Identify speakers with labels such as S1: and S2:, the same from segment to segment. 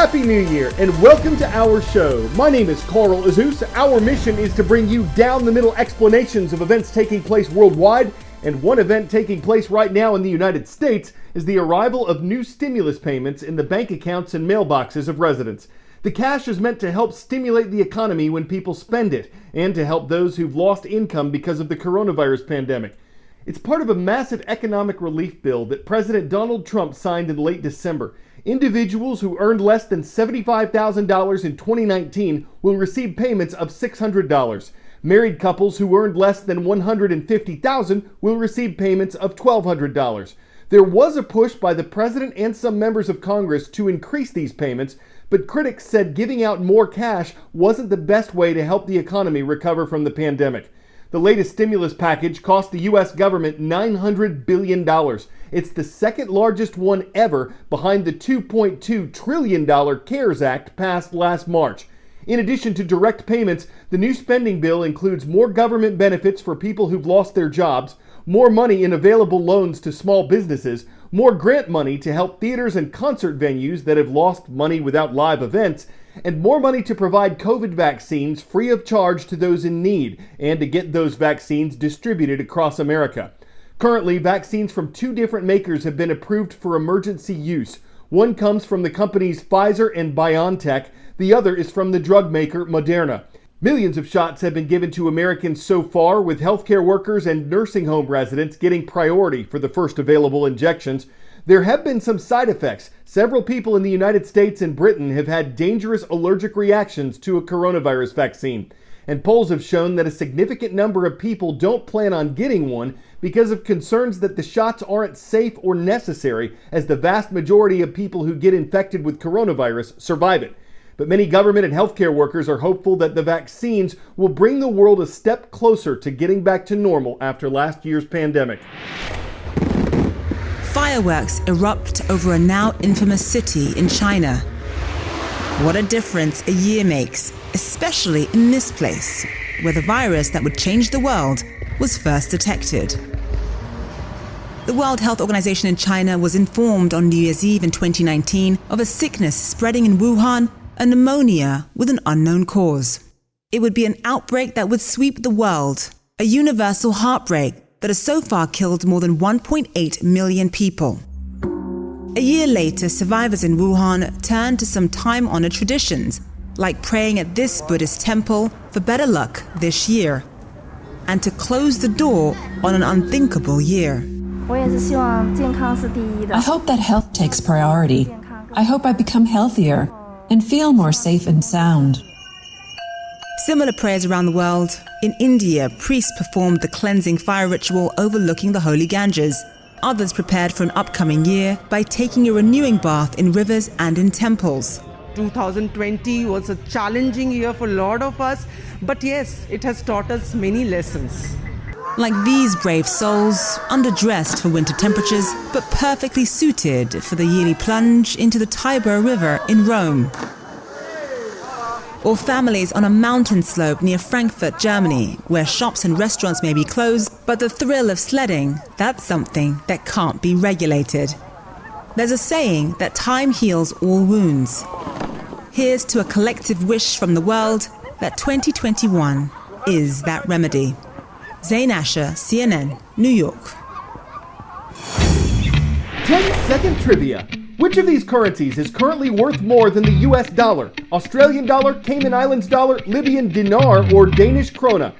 S1: Happy New Year and welcome to our show. My name is Carl Azus. Our mission is to bring you down-the-middle explanations of events taking place worldwide, and one event taking place right now in the United States is the arrival of new stimulus payments in the bank accounts and mailboxes of residents. The cash is meant to help stimulate the economy when people spend it, and to help those who've lost income because of the coronavirus pandemic. It's part of a massive economic relief bill that President Donald Trump signed in late December. Individuals who earned less than $75,000 in 2019 will receive payments of $600. Married couples who earned less than $150,000 will receive payments of $1,200. There was a push by the president and some members of Congress to increase these payments, but critics said giving out more cash wasn't the best way to help the economy recover from the pandemic. The latest stimulus package cost the U.S. government $900 billion. It's the second largest one ever, behind the $2.2 trillion CARES Act passed last March. In addition to direct payments, the new spending bill includes more government benefits for people who've lost their jobs, more money in available loans to small businesses, more grant money to help theaters and concert venues that have lost money without live events, and more money to provide COVID vaccines free of charge to those in need, and to get those vaccines distributed across America. Currently, vaccines from two different makers have been approved for emergency use. One comes from the companies Pfizer and BioNTech, the other is from the drug maker Moderna. Millions of shots have been given to Americans so far, with healthcare workers and nursing home residents getting priority for the first available injections. There have been some side effects. Several people in the United States and Britain have had dangerous allergic reactions to a coronavirus vaccine. And polls have shown that a significant number of people don't plan on getting one because of concerns that the shots aren't safe or necessary, as the vast majority of people who get infected with coronavirus survive it. But many government and healthcare workers are hopeful that the vaccines will bring the world a step closer to getting back to normal after last year's pandemic.
S2: Fireworks erupt over a now infamous city in China. What a difference a year makes, especially in this place, where the virus that would change the world was first detected. The World Health Organization in China was informed on New Year's Eve in 2019 of a sickness spreading in Wuhan, a pneumonia with an unknown cause. It would be an outbreak that would sweep the world, a universal heartbreak that has so far killed more than 1.8 million people. A year later, survivors in Wuhan turned to some time-honored traditions, like praying at this Buddhist temple for better luck this year, and to close the door on an unthinkable year.
S3: I
S4: hope that health takes priority. I hope I become healthier and feel more safe and sound.
S2: Similar prayers around the world. In India, priests performed the cleansing fire ritual overlooking the holy Ganges. Others prepared for an upcoming year by taking a renewing bath in rivers and in temples.
S5: 2020 was a challenging year for a lot of us, but yes, it has taught us many lessons.
S2: Like these brave souls, underdressed for winter temperatures, but perfectly suited for the yearly plunge into the Tiber River in Rome. Or families on a mountain slope near Frankfurt, Germany, where shops and restaurants may be closed, but the thrill of sledding, that's something that can't be regulated. There's a saying that time heals all wounds. Here's to a collective wish from the world that 2021 is that remedy. Zain Asher, CNN, New York.
S1: 10-second trivia. Which of these currencies is currently worth more than the US dollar? Australian dollar, Cayman Islands dollar, Libyan dinar, or Danish krona?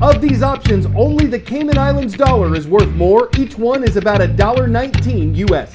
S1: Of these options, only the Cayman Islands dollar is worth more. Each one is about $1.19 US.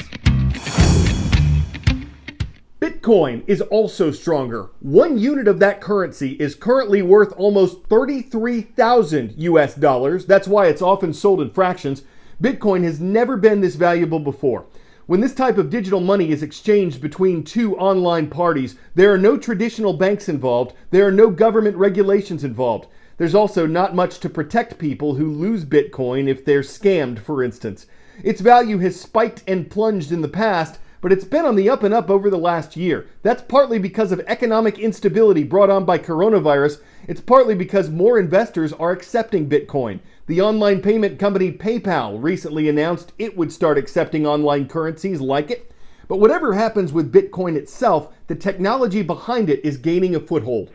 S1: Bitcoin is also stronger. One unit of that currency is currently worth almost 33,000 US dollars. That's why it's often sold in fractions. Bitcoin has never been this valuable before. When this type of digital money is exchanged between two online parties, there are no traditional banks involved. There are no government regulations involved. There's also not much to protect people who lose Bitcoin if they're scammed, for instance. Its value has spiked and plunged in the past, but it's been on the up and up over the last year. That's partly because of economic instability brought on by coronavirus. It's partly because more investors are accepting Bitcoin. The online payment company PayPal recently announced it would start accepting online currencies like it. But whatever happens with Bitcoin itself, the technology behind it is gaining a foothold.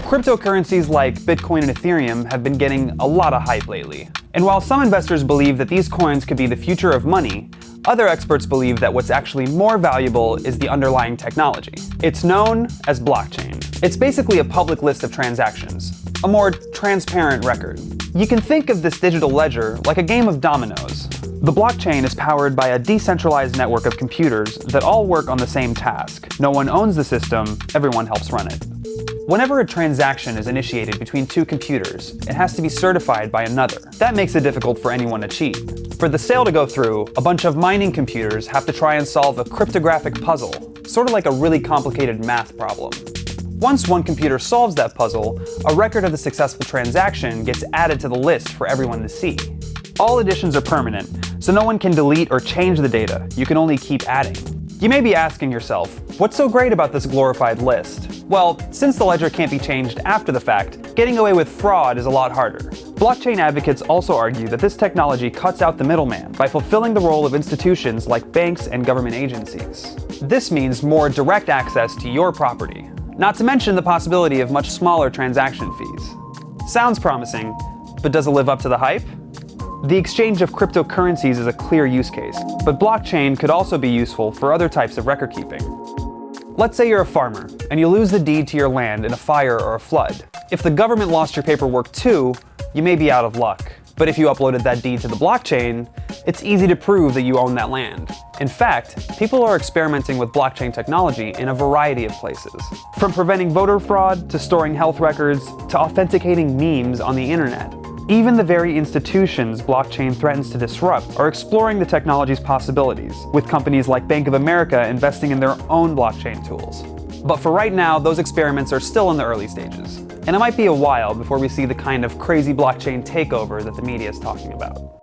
S3: Cryptocurrencies like Bitcoin and Ethereum have been getting a lot of hype lately. And while some investors believe that these coins could be the future of money, other experts believe that what's actually more valuable is the underlying technology. It's known as blockchain. It's basically a public list of transactions, a more transparent record. You can think of this digital ledger like a game of dominoes. The blockchain is powered by a decentralized network of computers that all work on the same task. No one owns the system, everyone helps run it. Whenever a transaction is initiated between two computers, it has to be certified by another. That makes it difficult for anyone to cheat. For the sale to go through, a bunch of mining computers have to try and solve a cryptographic puzzle, sort of like a really complicated math problem. Once one computer solves that puzzle, a record of the successful transaction gets added to the list for everyone to see. All additions are permanent, so no one can delete or change the data. You can only keep adding. You may be asking yourself, what's so great about this glorified list? Well, since the ledger can't be changed after the fact, getting away with fraud is a lot harder. Blockchain advocates also argue that this technology cuts out the middleman by fulfilling the role of institutions like banks and government agencies. This means more direct access to your property, not to mention the possibility of much smaller transaction fees. Sounds promising, but does it live up to the hype? The exchange of cryptocurrencies is a clear use case, but blockchain could also be useful for other types of record keeping. Let's say you're a farmer, and you lose the deed to your land in a fire or a flood. If the government lost your paperwork too, you may be out of luck. But if you uploaded that deed to the blockchain, it's easy to prove that you own that land. In fact, people are experimenting with blockchain technology in a variety of places. From preventing voter fraud, to storing health records, to authenticating memes on the internet. Even the very institutions blockchain threatens to disrupt are exploring the technology's possibilities, with companies like Bank of America investing in their own blockchain tools. But for right now, those experiments are still in the early stages, and it might be a while before we see the kind of crazy blockchain takeover that the media is talking about.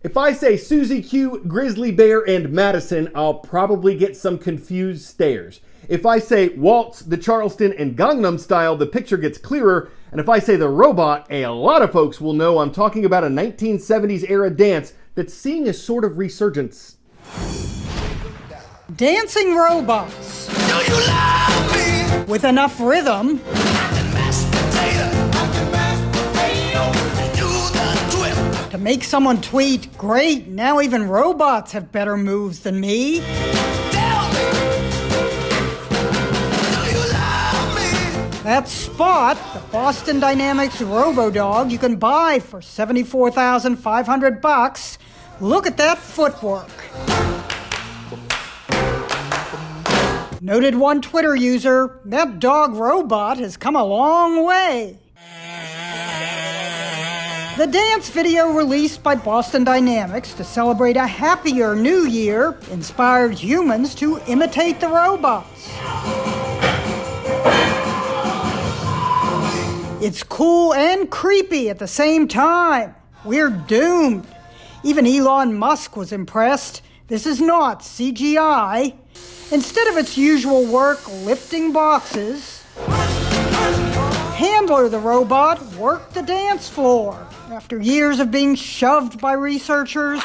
S1: If I say Susie Q, Grizzly Bear, and Madison, I'll probably get some confused stares. If I say Waltz, the Charleston, and Gangnam Style, the picture gets clearer. And if I say the robot, a lot of folks will know I'm talking about a 1970s era dance that's seeing a sort of resurgence.
S6: Dancing robots. Do you love me? With enough rhythm. To make someone tweet, great, now even robots have better moves than me. Tell me, do you love me? That Spot, the Boston Dynamics RoboDog you can buy for $74,500. Look at that footwork. Noted one Twitter user, that dog robot has come a long way. The dance video released by Boston Dynamics to celebrate a happier new year inspired humans to imitate the robots. It's cool and creepy at the same time. We're doomed. Even Elon Musk was impressed. This is not CGI. Instead of its usual work lifting boxes, Handler the robot worked the dance floor. After years of being shoved by researchers,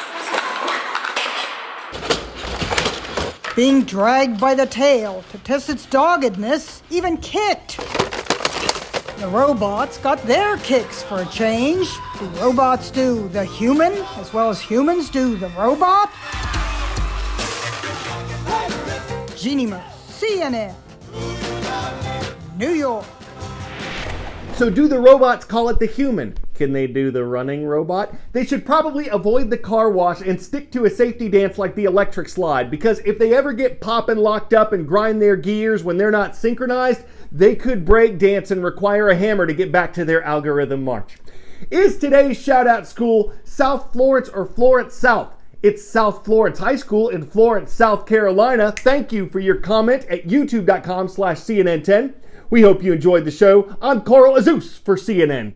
S6: being dragged by the tail to test its doggedness, even kicked. The robots got their kicks for a change. Do robots do the human as well as humans do the robot? Jeannie Merce, CNN, New York.
S1: So do the robots call it the human? Can they do the running robot? They should probably avoid the car wash and stick to a safety dance like the electric slide, because if they ever get popping locked up and grind their gears when they're not synchronized, they could break dance and require a hammer to get back to their algorithm march. Is today's shout out school South Florence or Florence South? It's South Florence High School in Florence, South Carolina. Thank you for your comment at youtube.com/CNN10. We hope you enjoyed the show. I'm Carl Azuz for CNN.